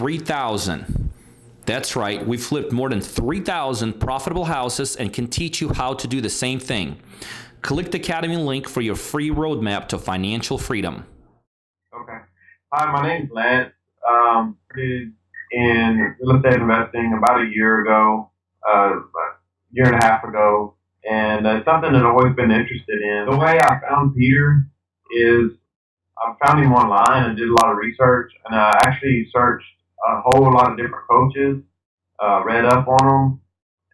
3,000. That's right, we've flipped more than 3,000 profitable houses and can teach you how to do the same thing. Click the Academy link for your free roadmap to financial freedom. Okay. Hi, my name's Lance. Started in real estate investing about a year ago, a year and a half ago, and it's something that I've always been interested in. The way I found Peter is I found him online and did a lot of research, and I actually searched a whole lot of different coaches, read up on them,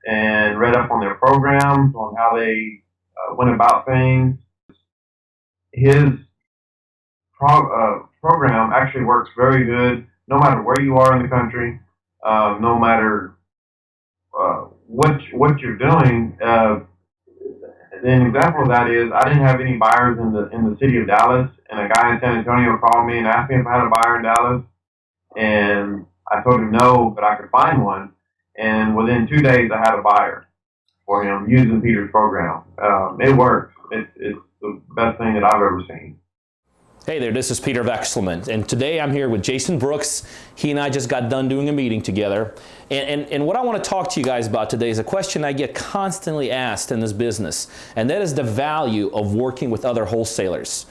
and read up on their programs, on how they went about things. His program actually works very good no matter where you are in the country, no matter what you're doing. An example of that is I didn't have any buyers in the city of Dallas, and a guy in San Antonio called me and asked me if I had a buyer in Dallas, and I told him no, but I could find one. And within 2 days, I had a buyer for him using Peter's program. It works. It's the best thing that I've ever seen. Hey there, this is Peter Vekselman, and today I'm here with Jason Brooks. He and I just got done doing a meeting together, and what I want to talk to you guys about today is a question I get constantly asked in this business, and that is the value of working with other wholesalers.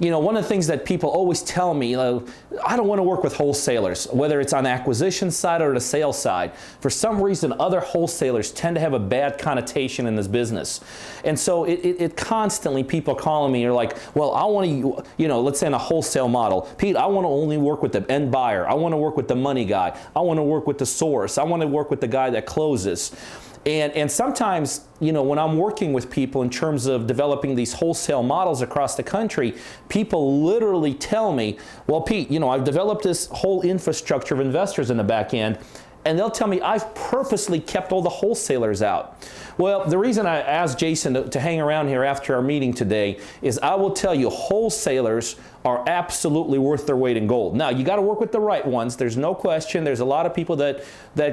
You know, one of the things that people always tell me, I don't want to work with wholesalers, whether it's on the acquisition side or the sales side. For some reason, other wholesalers tend to have a bad connotation in this business. And so it constantly, people calling me are like, well, I want to, let's say in a wholesale model, Pete, I want to only work with the end buyer. I want to work with the money guy. I want to work with the source. I want to work with the guy that closes. And sometimes, when I'm working with people in terms of developing these wholesale models across the country, people literally tell me, well, Pete, I've developed this whole infrastructure of investors in the back end, and they'll tell me I've purposely kept all the wholesalers out. Well, the reason I asked Jason to hang around here after our meeting today is I will tell you wholesalers are absolutely worth their weight in gold. Now, you got to work with the right ones. There's no question. There's a lot of people that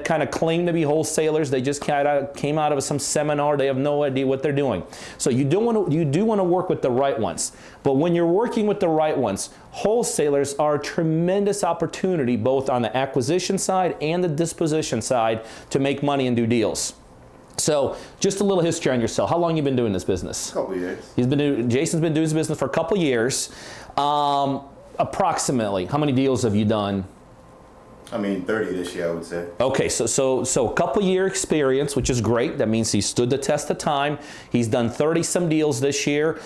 kind of claim to be wholesalers. They just came out of some seminar. They have no idea what they're doing. So you do want to work with the right ones. But when you're working with the right ones, wholesalers are a tremendous opportunity both on the acquisition side and the disposition side to make money and do deals. So, just a little history on yourself. How long have you been doing this business? A couple of years. Jason's been doing this business for a couple of years. Approximately, how many deals have you done? 30 this year, I would say. Okay, so a couple year experience, which is great. That means he stood the test of time. He's done 30 some deals this year.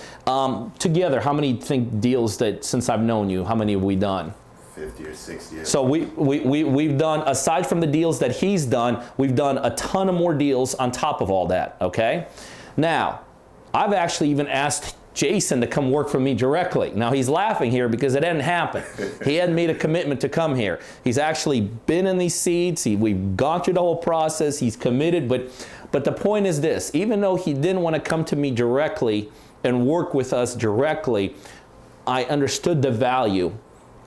Together, how many deals that since I've known you, how many have we done? 50 or 60. So we've done, aside from the deals that he's done, we've done a ton of more deals on top of all that, okay? Now, I've actually even asked Jason to come work for me directly. Now, he's laughing here because it hadn't happened. He hadn't made a commitment to come here. He's actually been in these seats. We've gone through the whole process. He's committed, but the point is this. Even though he didn't want to come to me directly and work with us directly, I understood the value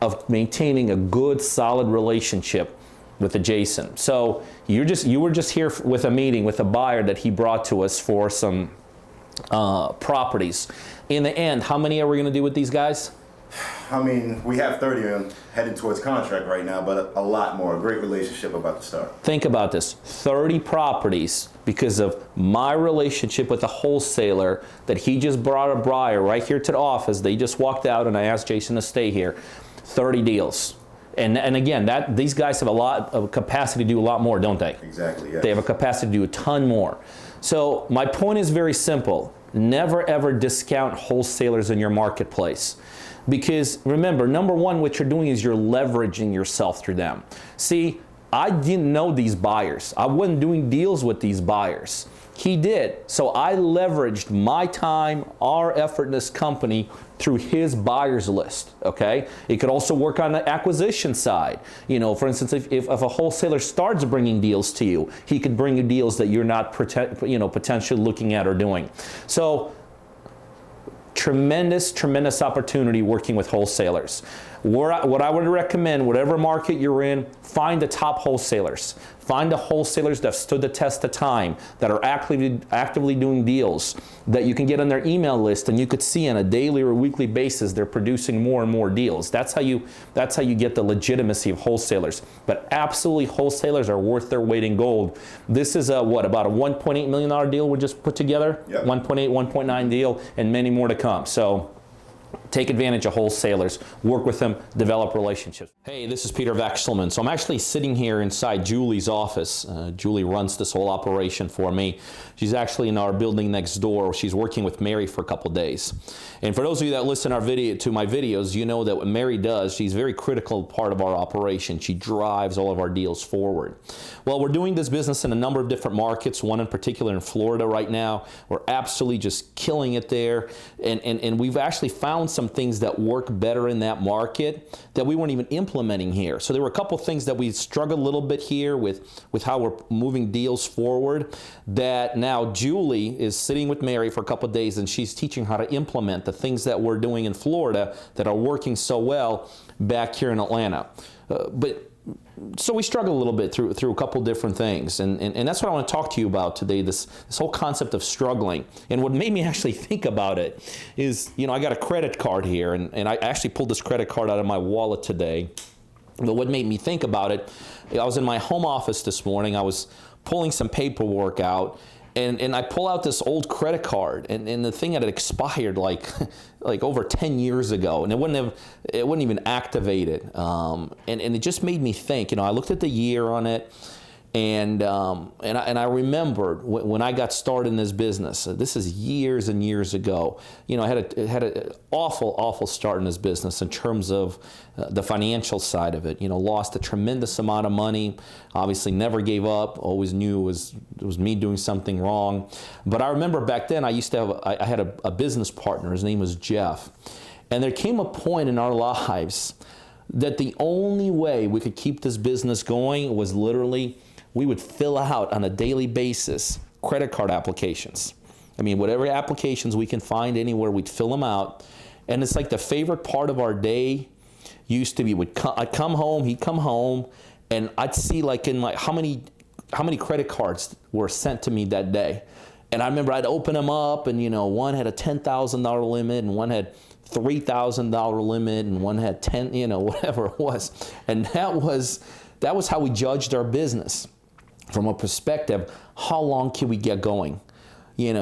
of maintaining a good, solid relationship with Jason. So you were just here with a meeting with a buyer that he brought to us for some properties. In the end, how many are we going to do with these guys? We have 30 headed towards contract right now, but a lot more. A great relationship about to start. Think about this, 30 properties because of my relationship with a wholesaler that he just brought a buyer right here to the office. They just walked out and I asked Jason to stay here. 30 deals. And again, these guys have a lot of capacity to do a lot more, don't they? Exactly, yes. They have a capacity to do a ton more. So my point is very simple. Never ever discount wholesalers in your marketplace. Because remember, number one, what you're doing is you're leveraging yourself through them. See, I didn't know these buyers. I wasn't doing deals with these buyers. He did. So I leveraged my time, our effort in this company through his buyers list, okay? It could also work on the acquisition side. For instance, if a wholesaler starts bringing deals to you, he could bring you deals that you're not potentially looking at or doing. So tremendous opportunity working with wholesalers. What I would recommend, whatever market you're in, find the top wholesalers. Find the wholesalers that have stood the test of time, that are actively doing deals, that you can get on their email list, and you could see on a daily or weekly basis they're producing more and more deals. That's how you get the legitimacy of wholesalers. But absolutely, wholesalers are worth their weight in gold. This is about a $1.8 million deal we just put together. Yep. 1.8, 1.9 deal, and many more to come. So take advantage of wholesalers, work with them, develop relationships. Hey, this is Peter Vekselman. So I'm actually sitting here inside Julie's office. Julie runs this whole operation for me. She's actually in our building next door. She's working with Mary for a couple days. And for those of you that listen to my videos, you know that what Mary does, she's a very critical part of our operation. She drives all of our deals forward. Well, we're doing this business in a number of different markets, one in particular in Florida right now. We're absolutely just killing it there. And we've actually found some things that work better in that market that we weren't even implementing here. So there were a couple things that we struggled a little bit here with how we're moving deals forward, that now Julie is sitting with Mary for a couple of days and she's teaching how to implement the things that we're doing in Florida that are working so well back here in Atlanta. So we struggle a little bit through a couple different things, and that's what I want to talk to you about today, this whole concept of struggling. And what made me actually think about it is, I got a credit card here, and I actually pulled this credit card out of my wallet today. But what made me think about it, I was in my home office this morning, I was pulling some paperwork out, and I pull out this old credit card, and the thing had expired like over 10 years ago, and it wouldn't even activate it. And it just made me think. I looked at the year on it, and I remembered when I got started in this business. This is years and years ago. I had an awful start in this business in terms of the financial side of it. Lost a tremendous amount of money. Obviously, never gave up. Always knew it was me doing something wrong. But I remember back then I had a business partner. His name was Jeff, and there came a point in our lives that the only way we could keep this business going was literally, we would fill out on a daily basis credit card applications. Whatever applications we can find anywhere, we'd fill them out. And it's like the favorite part of our day used to be, I'd come home, he'd come home, and I'd see how many credit cards were sent to me that day. And I remember I'd open them up, and one had a $10,000 limit, and one had $3,000 limit, and one had 10, whatever it was. And that was how we judged our business. From a perspective, how long can we get going? This gave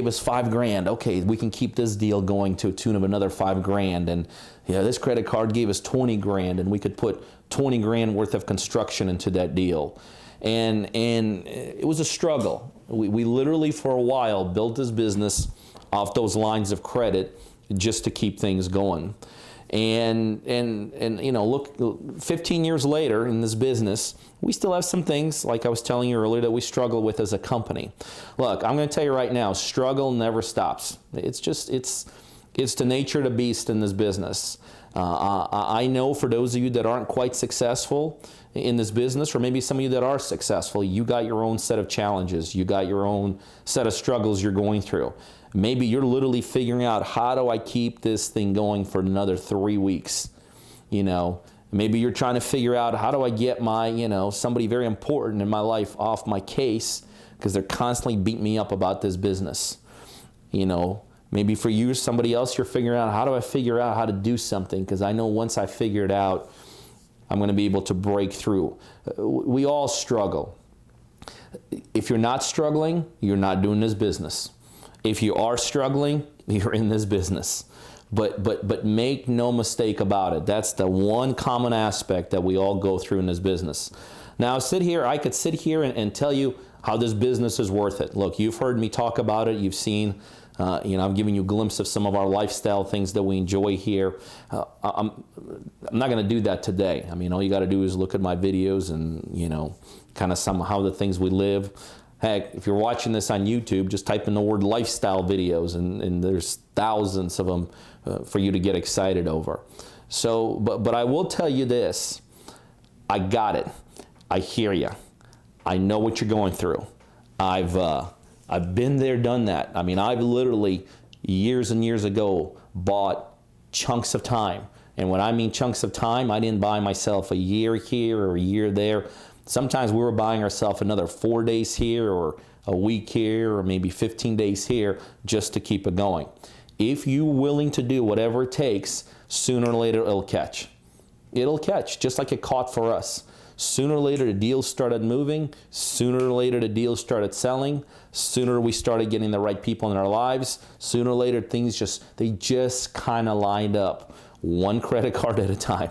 us $5,000. Okay, we can keep this deal going to a tune of another $5,000. And this credit card gave us $20,000, and we could put $20,000 worth of construction into that deal. And it was a struggle. We literally for a while built this business off those lines of credit just to keep things going. And look, 15 years later in this business, we still have some things, like I was telling you earlier, that we struggle with as a company. Look, I'm going to tell you right now, struggle never stops. It's the nature of the beast in this business. I know for those of you that aren't quite successful in this business, or maybe some of you that are successful, you got your own set of challenges. You got your own set of struggles you're going through. Maybe you're literally figuring out, how do I keep this thing going for another 3 weeks? Maybe you're trying to figure out, how do I get my, somebody very important in my life off my case because they're constantly beating me up about this business. Maybe for you, somebody else, you're figuring out, how do I figure out how to do something? Because I know once I figure it out, I'm going to be able to break through. We all struggle. If you're not struggling, you're not doing this business. If you are struggling, you're in this business. But make no mistake about it. That's the one common aspect that we all go through in this business. Now, I could sit here and tell you how this business is worth it. Look, you've heard me talk about it. You've seen, I'm giving you a glimpse of some of our lifestyle things that we enjoy here. I'm not going to do that today. All you got to do is look at my videos and, kind of somehow the things we live. Heck, if you're watching this on YouTube, just type in the word lifestyle videos, and there's thousands of them for you to get excited over. So, but I will tell you this. I got it. I hear you. I know what you're going through. I've been there, done that. I've literally, years and years ago, bought chunks of time And when I mean chunks of time, I didn't buy myself a year here or a year there. Sometimes we were buying ourselves another 4 days here or a week here or maybe 15 days here just to keep it going. If you're willing to do whatever it takes, sooner or later it'll catch. It'll catch, just like it caught for us. Sooner or later the deals started moving. Sooner or later the deals started selling. Sooner we started getting the right people in our lives. Sooner or later things just kind of lined up, one credit card at a time.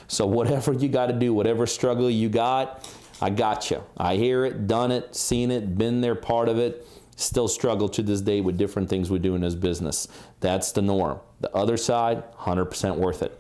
So whatever you got to do, whatever struggle you got, I got you. I hear it, done it, seen it, been there, part of it. Still struggle to this day with different things we do in this business. That's the norm. The other side, 100% worth it.